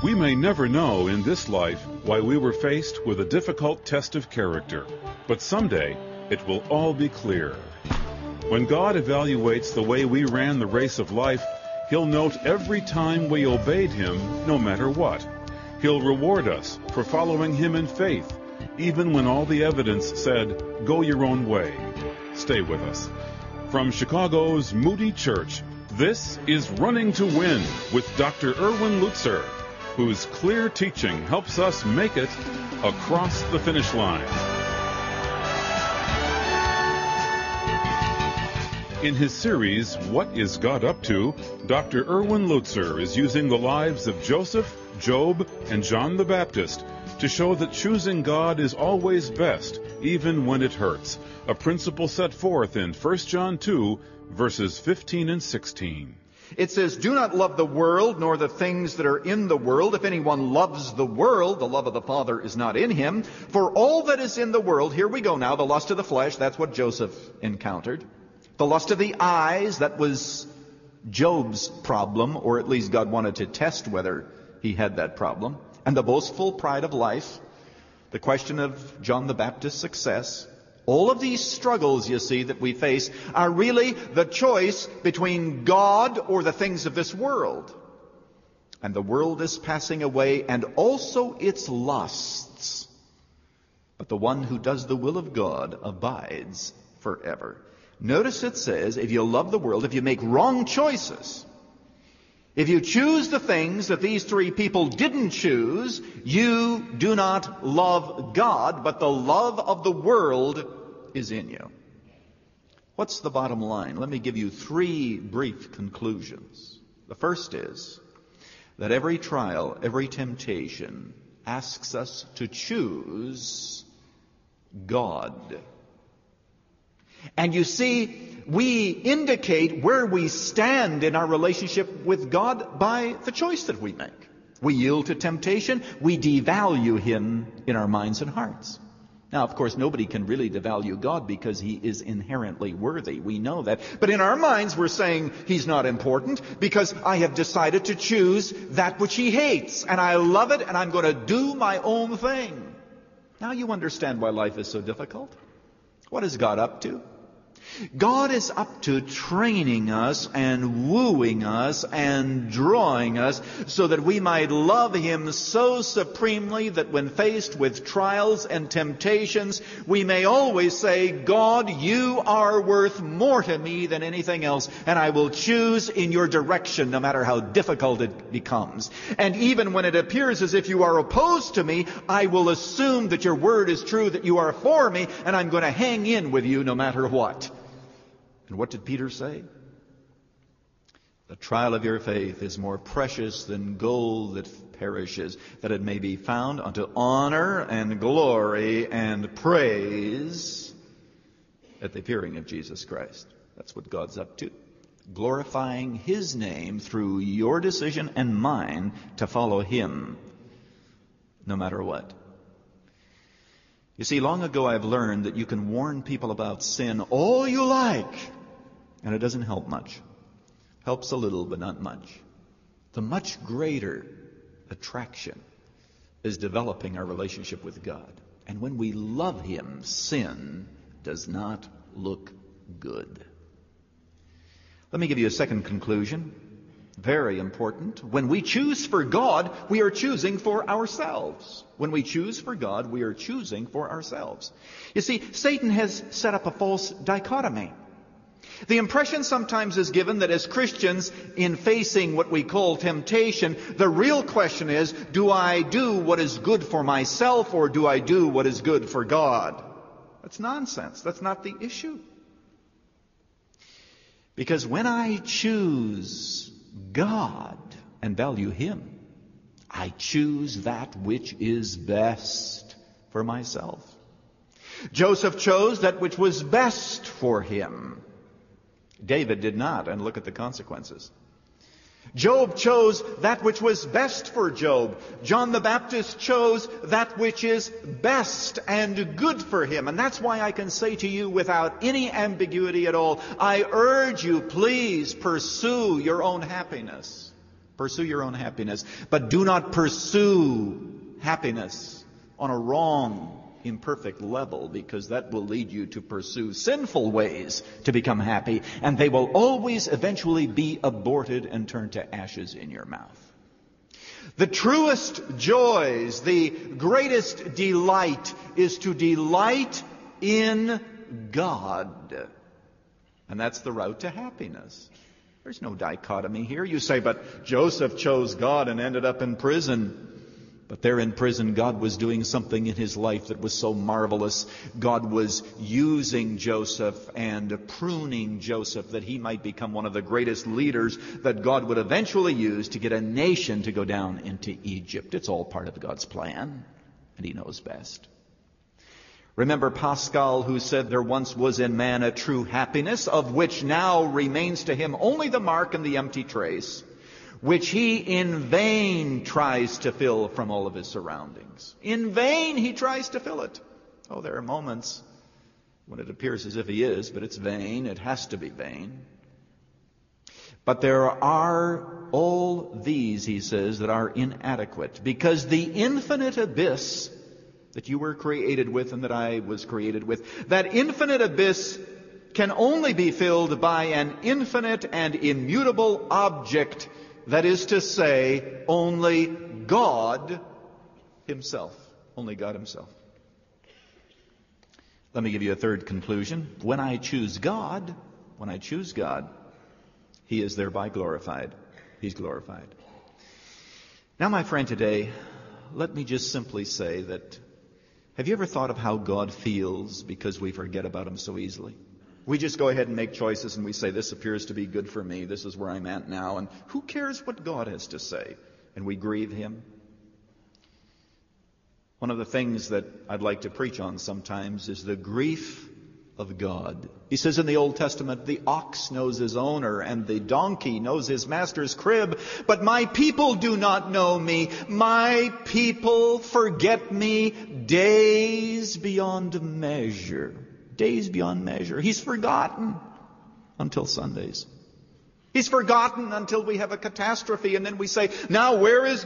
We may never know in this life why we were faced with a difficult test of character, but someday it will all be clear. When God evaluates the way we ran the race of life, He'll note every time we obeyed Him, no matter what. He'll reward us for following Him in faith, even when all the evidence said, "Go your own way." Stay with us. From Chicago's Moody Church, this is Running to Win with Dr. Erwin Lutzer, whose clear teaching helps us make it across the finish line. In his series, What is God Up To?, Dr. Erwin Lutzer is using the lives of Joseph, Job, and John the Baptist to show that choosing God is always best, even when it hurts, a principle set forth in 1 John 2, verses 15 and 16. It says, "Do not love the world, nor the things that are in the world. If anyone loves the world, the love of the Father is not in him. For all that is in the world," here we go now, the lust of the flesh, that's what Joseph encountered. The lust of the eyes, that was Job's problem, or at least God wanted to test whether he had that problem. And the boastful pride of life, the question of John the Baptist's success. All of these struggles, you see, that we face are really the choice between God or the things of this world. And the world is passing away, and also its lusts. But the one who does the will of God abides forever. Notice it says, if you love the world, if you make wrong choices, if you choose the things that these three people didn't choose, you do not love God, but the love of the world is in you. What's the bottom line? Let me give you three brief conclusions. The first is that every trial, every temptation asks us to choose God. And you see, we indicate where we stand in our relationship with God by the choice that we make. We yield to temptation. We devalue Him in our minds and hearts. Now, of course, nobody can really devalue God because He is inherently worthy. We know that. But in our minds, we're saying He's not important because I have decided to choose that which He hates. And I love it, and I'm going to do my own thing. Now you understand why life is so difficult. What is God up to? God is up to training us and wooing us and drawing us so that we might love Him so supremely that when faced with trials and temptations, we may always say, "God, you are worth more to me than anything else, and I will choose in your direction no matter how difficult it becomes. And even when it appears as if you are opposed to me, I will assume that your word is true, that you are for me, and I'm going to hang in with you no matter what." And what did Peter say? "The trial of your faith is more precious than gold that perishes, that it may be found unto honor and glory and praise at the appearing of Jesus Christ." That's what God's up to. Glorifying His name through your decision and mine to follow Him, no matter what. You see, long ago I've learned that you can warn people about sin all you like, and it doesn't help much. Helps a little, but not much. The much greater attraction is developing our relationship with God. And when we love Him, sin does not look good. Let me give you a second conclusion. Very important. When we choose for God, we are choosing for ourselves. When we choose for God, we are choosing for ourselves. You see, Satan has set up a false dichotomy. The impression sometimes is given that as Christians, in facing what we call temptation, the real question is, do I do what is good for myself or do I do what is good for God? That's nonsense. That's not the issue. Because when I choose God and value Him, I choose that which is best for myself. Joseph chose that which was best for him. David did not, and look at the consequences. Job chose that which was best for Job. John the Baptist chose that which is best and good for him. And that's why I can say to you without any ambiguity at all, I urge you, please pursue your own happiness. Pursue your own happiness. But do not pursue happiness on a wrong, imperfect level, because that will lead you to pursue sinful ways to become happy, and they will always eventually be aborted and turn to ashes in your mouth. The truest joys, the greatest delight is to delight in God. And that's the route to happiness. There's no dichotomy here. You say, but Joseph chose God and ended up in prison. But there in prison, God was doing something in his life that was so marvelous. God was using Joseph and pruning Joseph that he might become one of the greatest leaders that God would eventually use to get a nation to go down into Egypt. It's all part of God's plan, and he knows best. Remember Pascal, who said there once was in man a true happiness, of which now remains to him only the mark and the empty trace, which he in vain tries to fill from all of his surroundings. In vain he tries to fill it. Oh, there are moments when it appears as if he is, but it's vain. It has to be vain. But there are all these, he says, that are inadequate, because the infinite abyss that you were created with and that I was created with, that infinite abyss can only be filled by an infinite and immutable object. That is to say, only God himself. Only God himself. Let me give you a third conclusion. When I choose God, he is thereby glorified. He's glorified. Now, my friend, today, let me just simply say that, have you ever thought of how God feels because we forget about him so easily? We just go ahead and make choices and we say, this appears to be good for me. This is where I'm at now. And who cares what God has to say? And we grieve him. One of the things that I'd like to preach on sometimes is the grief of God. He says in the Old Testament, the ox knows his owner and the donkey knows his master's crib, but my people do not know me. My people forget me days beyond measure. Days beyond measure. He's forgotten until Sundays. He's forgotten until we have a catastrophe, and then we say, now where is